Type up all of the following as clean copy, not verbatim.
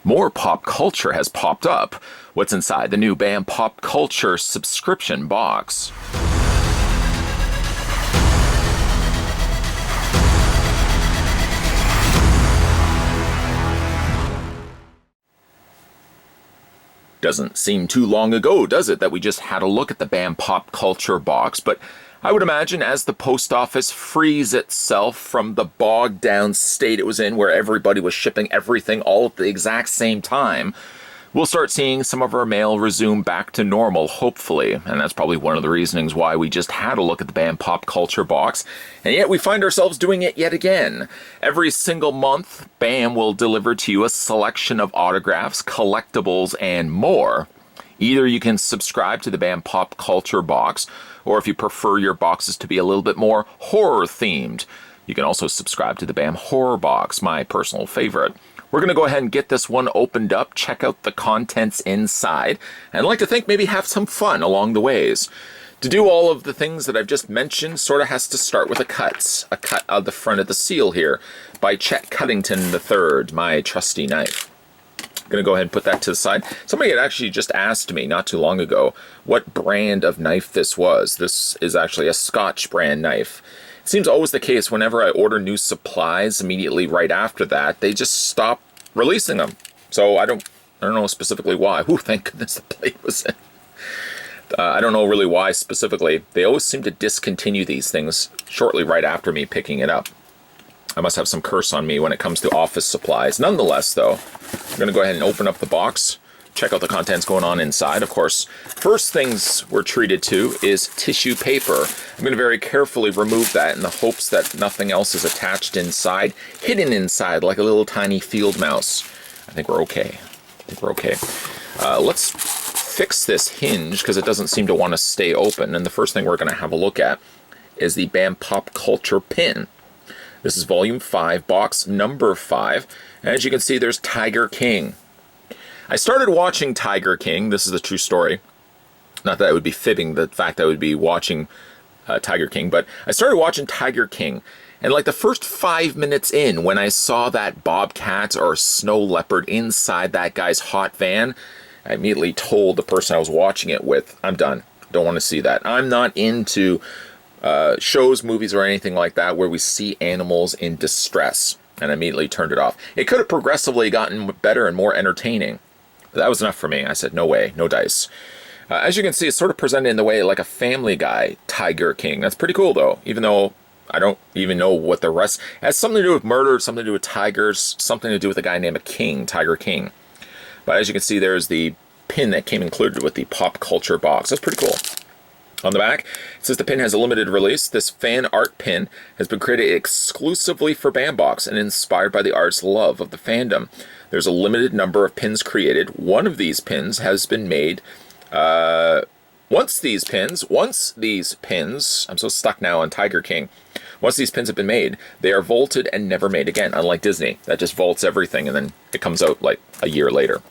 More pop culture has popped up. What's inside the new BAM Pop Culture subscription box? Doesn't seem too long ago, does it, that we just had a look at the BAM Pop Culture box, but I would imagine as the post office frees itself from the bogged down state it was in where everybody was shipping everything all at the exact same time, we'll start seeing some of our mail resume back to normal, hopefully. And that's probably one of the reasonings why we just had a look at the BAM Pop Culture box. And yet we find ourselves doing it yet again. Every single month, BAM will deliver to you a selection of autographs, collectibles, and more. Either you can subscribe to the BAM Pop Culture box, or if you prefer your boxes to be a little bit more horror-themed, you can also subscribe to the BAM Horror Box, my personal favorite. We're going to go ahead and get this one opened up, check out the contents inside, and I'd like to think maybe have some fun along the ways. To do all of the things that I've just mentioned sort of has to start with a cut of the front of the seal here by Chet Cuddington III, my trusty knife. I'm going to go ahead and put that to the side. Somebody had actually just asked me not too long ago what brand of knife this was. This is actually a Scotch brand knife. It seems always the case whenever I order new supplies immediately right after that, they just stop releasing them. So I don't know specifically why. Ooh, thank goodness the plate was in. I don't know really why specifically. They always seem to discontinue these things shortly right after me picking it up. I must have some curse on me when it comes to office supplies. Nonetheless, though, I'm going to go ahead and open up the box, check out the contents going on inside. Of course, first things we're treated to is tissue paper. I'm going to very carefully remove that in the hopes that nothing else is attached inside, hidden inside like a little tiny field mouse. I think we're okay. Let's fix this hinge because it doesn't seem to want to stay open. And the first thing we're going to have a look at is the BAM Pop Culture pin. This is volume 5, box number 5. As you can see, there's Tiger King. I started watching Tiger King. This is a true story. Not that I would be fibbing the fact that I would be watching Tiger King, but I started watching Tiger King. And like the first 5 minutes in, when I saw that bobcat or snow leopard inside that guy's hot van, I immediately told the person I was watching it with, I'm done. Don't want to see that. I'm not into shows, movies, or anything like that where we see animals in distress, and I immediately turned it off. It could have progressively gotten better and more entertaining, but that was enough for me. I said, no way, no dice. As you can see, it's sort of presented in the way like a Family Guy Tiger King. That's pretty cool, though, even though I don't even know what the rest... It has something to do with murder, something to do with tigers, something to do with a guy named King, Tiger King. But as you can see, there's the pin that came included with the Pop Culture box. That's pretty cool. On the back, it says the pin has a limited release. This fan art pin has been created exclusively for BAMBox and inspired by the artist's love of the fandom. There's a limited number of pins created. One of these pins has been made. Once these pins, I'm so stuck now on Tiger King. Once these pins have been made, they are vaulted and never made again, unlike Disney. That just vaults everything and then it comes out like a year later.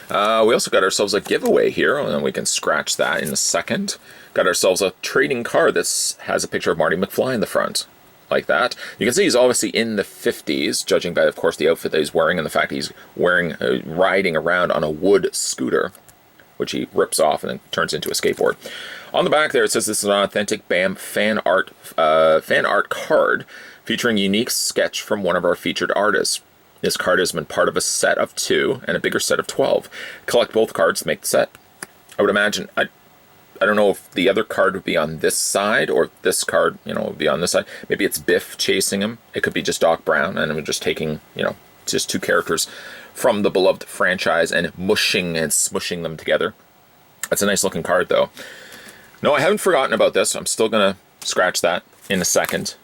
We also got ourselves a giveaway here, and we can scratch that in a second. Got ourselves a trading card that has a picture of Marty McFly in the front, like that. You can see he's obviously in the 50s, judging by, of course, the outfit that he's wearing and the fact he's wearing, riding around on a wood scooter, which he rips off and then turns into a skateboard. On the back there, it says this is an authentic BAM fan art card featuring a unique sketch from one of our featured artists. This card has been part of a set of 2 and a bigger set of 12. Collect both cards to make the set. I would imagine, I don't know if the other card would be on this side or if this card, would be on this side. Maybe it's Biff chasing him. It could be just Doc Brown, and I'm just taking, just 2 characters from the beloved franchise and mushing and smushing them together. That's a nice looking card, though. No, I haven't forgotten about this. I'm still going to scratch that in a second.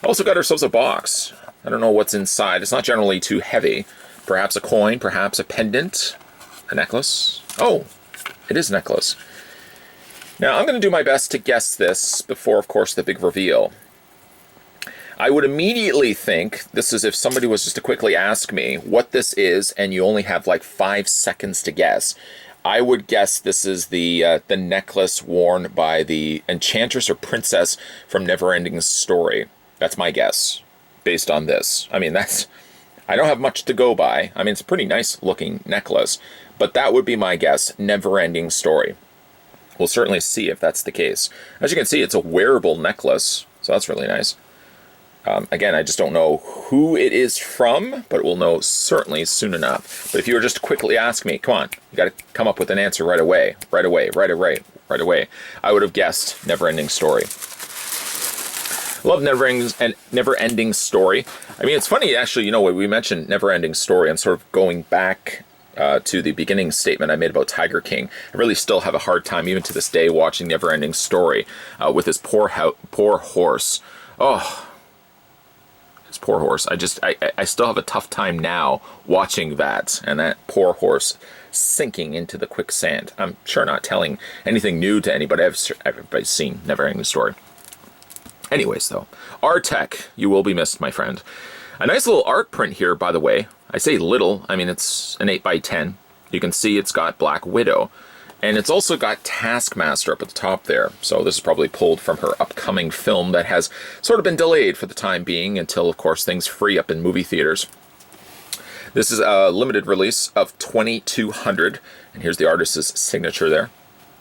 Also got ourselves a box. I don't know what's inside. It's not generally too heavy. Perhaps a coin, perhaps a pendant, a necklace. Oh, it is a necklace. Now, I'm going to do my best to guess this before, of course, the big reveal. I would immediately think this is if somebody was just to quickly ask me what this is and you only have like 5 seconds to guess. I would guess this is the necklace worn by the enchantress or princess from Neverending Story. That's my guess. Based on this. I mean, I don't have much to go by. I mean, it's a pretty nice looking necklace, but that would be my guess. Never Ending Story. We'll certainly see if that's the case. As you can see, it's a wearable necklace, so that's really nice. Again, I just don't know who it is from, but we'll know certainly soon enough. But if you were just to quickly ask me, come on, you got to come up with an answer right away, right away, right away, right away. I would have guessed Never Ending Story. Love Never Ending Story. I mean, it's funny, actually, you know, when we mentioned Never Ending Story, I'm sort of going back to the beginning statement I made about Tiger King. I really still have a hard time, even to this day, watching Never Ending Story with his poor horse. Oh, his poor horse. I still have a tough time now watching that, and that poor horse sinking into the quicksand. I'm sure not telling anything new to anybody. Everybody's seen Never Ending Story. Anyways, though, Artec, you will be missed, my friend. A nice little art print here, by the way. I say little, I mean it's an 8x10. You can see it's got Black Widow. And it's also got Taskmaster up at the top there. So this is probably pulled from her upcoming film that has sort of been delayed for the time being until, of course, things free up in movie theaters. This is a limited release of 2,200. And here's the artist's signature there.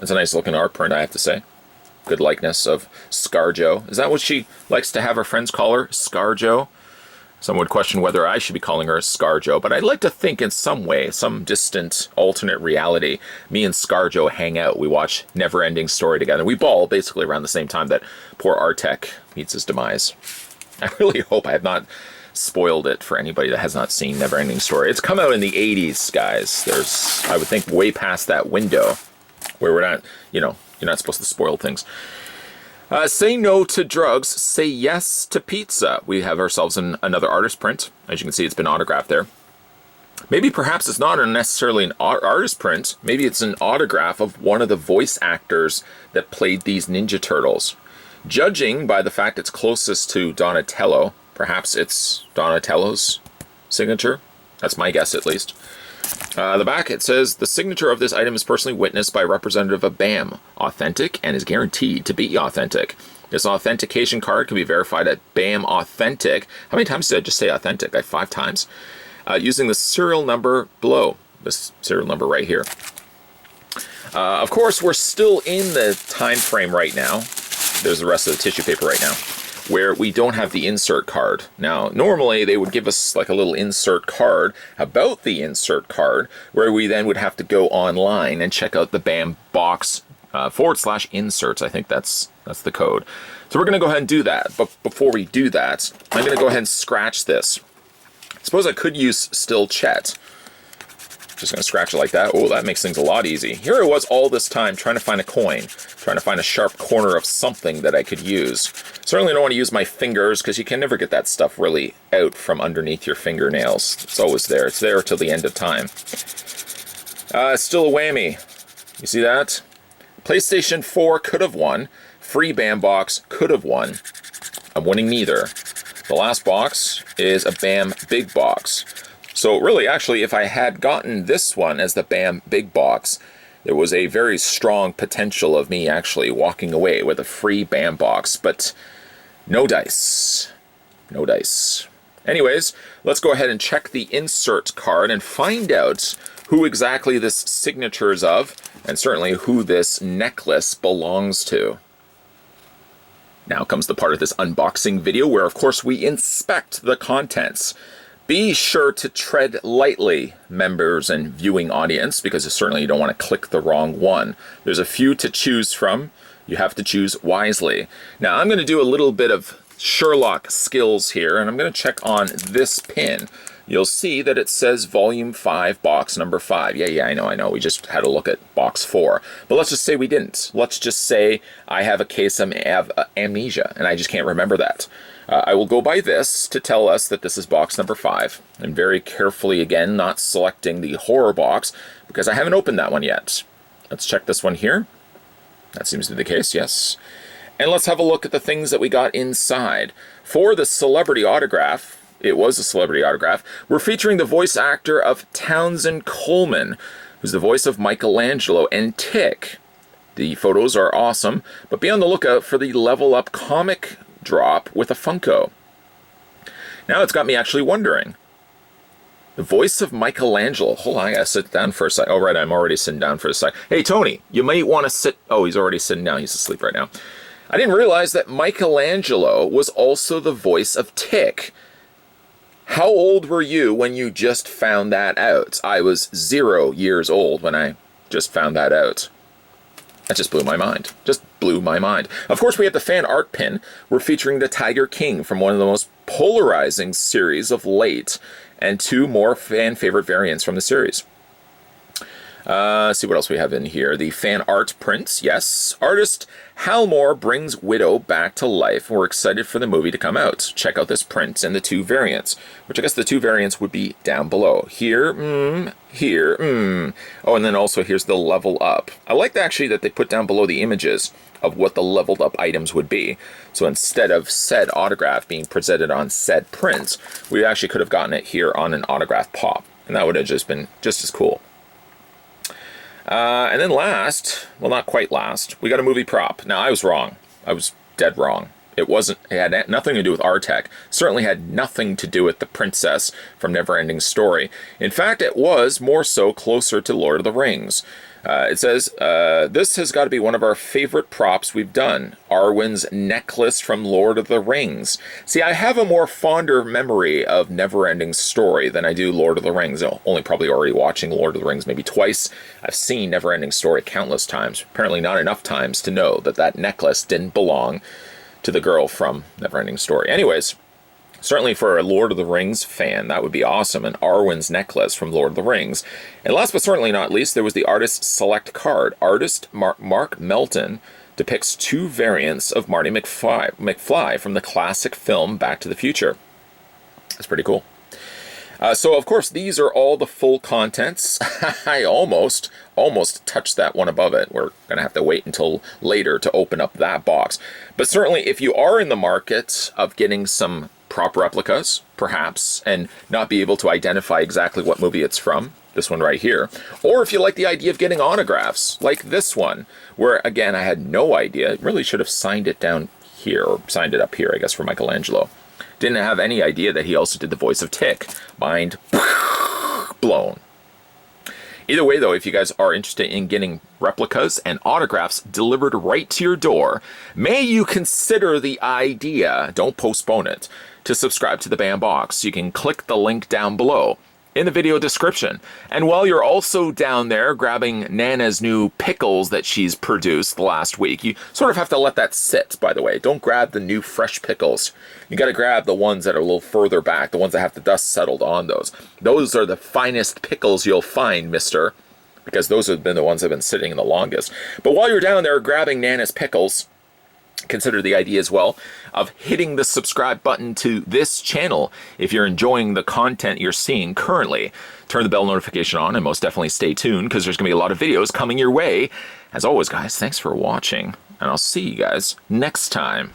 It's a nice looking art print, I have to say. Good likeness of ScarJo. Is that what she likes to have her friends call her? ScarJo? Some would question whether I should be calling her ScarJo, but I'd like to think in some way, some distant alternate reality, me and ScarJo hang out. We watch Never Ending Story together. We ball basically around the same time that poor Artec meets his demise. I really hope I have not spoiled it for anybody that has not seen Never Ending Story. It's come out in the 80s, guys. There's, I would think, way past that window where we're not, you know, you're not supposed to spoil things. Say no to drugs, say yes to pizza. We have ourselves another artist print. As you can see, it's been autographed there. Maybe perhaps it's not necessarily an artist print. Maybe it's an autograph of one of the voice actors that played these Ninja Turtles. Judging by the fact it's closest to Donatello, perhaps it's Donatello's signature. That's my guess, at least. The back, it says, the signature of this item is personally witnessed by a representative of BAM, authentic, and is guaranteed to be authentic. This authentication card can be verified at BAM Authentic. How many times did I just say authentic? Like 5 times. Using the serial number below. This serial number right here. Of course, we're still in the time frame right now. There's the rest of the tissue paper right now, where we don't have the insert card. Now, normally they would give us like a little insert card about the insert card, where we then would have to go online and check out the BAM box /inserts. I think that's the code. So we're going to go ahead and do that. But before we do that, I'm going to go ahead and scratch this. Suppose I could use Still Chet. Just going to scratch it like that. Oh, that makes things a lot easy. Here I was all this time trying to find a coin, trying to find a sharp corner of something that I could use. Certainly don't want to use my fingers because you can never get that stuff really out from underneath your fingernails. It's always there. It's there till the end of time. Still a whammy. You see that? PlayStation 4 could have won. Free BAM box could have won. I'm winning neither. The last box is a BAM big box. So really, actually, if I had gotten this one as the BAM big box, there was a very strong potential of me actually walking away with a free BAM box, but no dice. No dice. Anyways, let's go ahead and check the insert card and find out who exactly this signature is of, and certainly who this necklace belongs to. Now comes the part of this unboxing video where, of course, we inspect the contents. Be sure to tread lightly, members and viewing audience, because certainly you don't want to click the wrong one. There's a few to choose from. You have to choose wisely. Now, I'm going to do a little bit of Sherlock skills here, and I'm going to check on this pin. You'll see that it says Volume 5, Box Number 5. Yeah, I know. We just had a look at Box 4. But let's just say we didn't. Let's just say I have a case of amnesia, and I just can't remember that. I will go by this to tell us that this is box number 5. And very carefully, again, not selecting the horror box, because I haven't opened that one yet. Let's check this one here. That seems to be the case, yes. And let's have a look at the things that we got inside. For the celebrity autograph, it was a celebrity autograph, we're featuring the voice actor of Townsend Coleman, who's the voice of Michelangelo and Tick. The photos are awesome, but be on the lookout for the Level Up comic drop with a Funko. Now it's got me actually wondering, The voice of Michelangelo. Hold on, I gotta sit down for a sec. Oh, right, I'm already sitting down for a sec. Hey, Tony, you might want to sit... Oh, he's already sitting down. He's asleep right now. I didn't realize that Michelangelo was also the voice of Tick. How old were you when you just found that out? I was 0 years old when I just found that out. That just blew my mind. Just blew my mind. Of course, we have the fan art pin. We're featuring the Tiger King from one of the most polarizing series of late, and 2 more fan favorite variants from the series. Let's see what else we have in here. The fan art prints, yes. Artist Hal Moore brings Widow back to life. We're excited for the movie to come out. Check out this print and the 2 variants, which I guess the 2 variants would be down below. Here, here, Oh, and then also here's the level up. I like actually that they put down below the images of what the leveled up items would be. So instead of said autograph being presented on said prints, we actually could have gotten it here on an autograph pop, and that would have just been just as cool. And then last, well, not quite last, we got a movie prop. Now, I was wrong. I was dead wrong. It had nothing to do with Artec. Certainly had nothing to do with the princess from Neverending Story. In fact, it was more so closer to Lord of the Rings. It says, this has got to be one of our favorite props we've done. Arwen's necklace from Lord of the Rings. See, I have a more fonder memory of Neverending Story than I do Lord of the Rings. Only probably already watching Lord of the Rings maybe twice. I've seen Neverending Story countless times. Apparently not enough times to know that that necklace didn't belong to the girl from Neverending Story. Anyways, certainly for a Lord of the Rings fan, that would be awesome. An Arwen's necklace from Lord of the Rings. And last but certainly not least, there was the Artist Select card. Artist Mark Melton depicts 2 variants of Marty McFly from the classic film Back to the Future. That's pretty cool. So, of course, these are all the full contents. I almost touched that one above it. We're going to have to wait until later to open up that box. But certainly, if you are in the market of getting some prop replicas, perhaps, and not be able to identify exactly what movie it's from, this one right here, or if you like the idea of getting autographs, like this one, where, again, I had no idea. I really should have signed it down here, or signed it up here, I guess, for Michelangelo. Didn't have any idea that he also did the voice of Tick. Mind blown. Either way, though, if you guys are interested in getting replicas and autographs delivered right to your door, may you consider the idea, don't postpone it, to subscribe to the BAM Box. You can click the link down below in the video description. And while you're also down there grabbing Nana's new pickles that she's produced the last week, you sort of have to let that sit, by the way. Don't grab the new fresh pickles. You got to grab the ones that are a little further back, the ones that have the dust settled on those. Those are the finest pickles you'll find, mister, because those have been the ones that have been sitting the longest. But while you're down there grabbing Nana's pickles, consider the idea as well of hitting the subscribe button to this channel if you're enjoying the content you're seeing currently. Turn the bell notification on and most definitely stay tuned because there's going to be a lot of videos coming your way. As always, guys, thanks for watching, and I'll see you guys next time.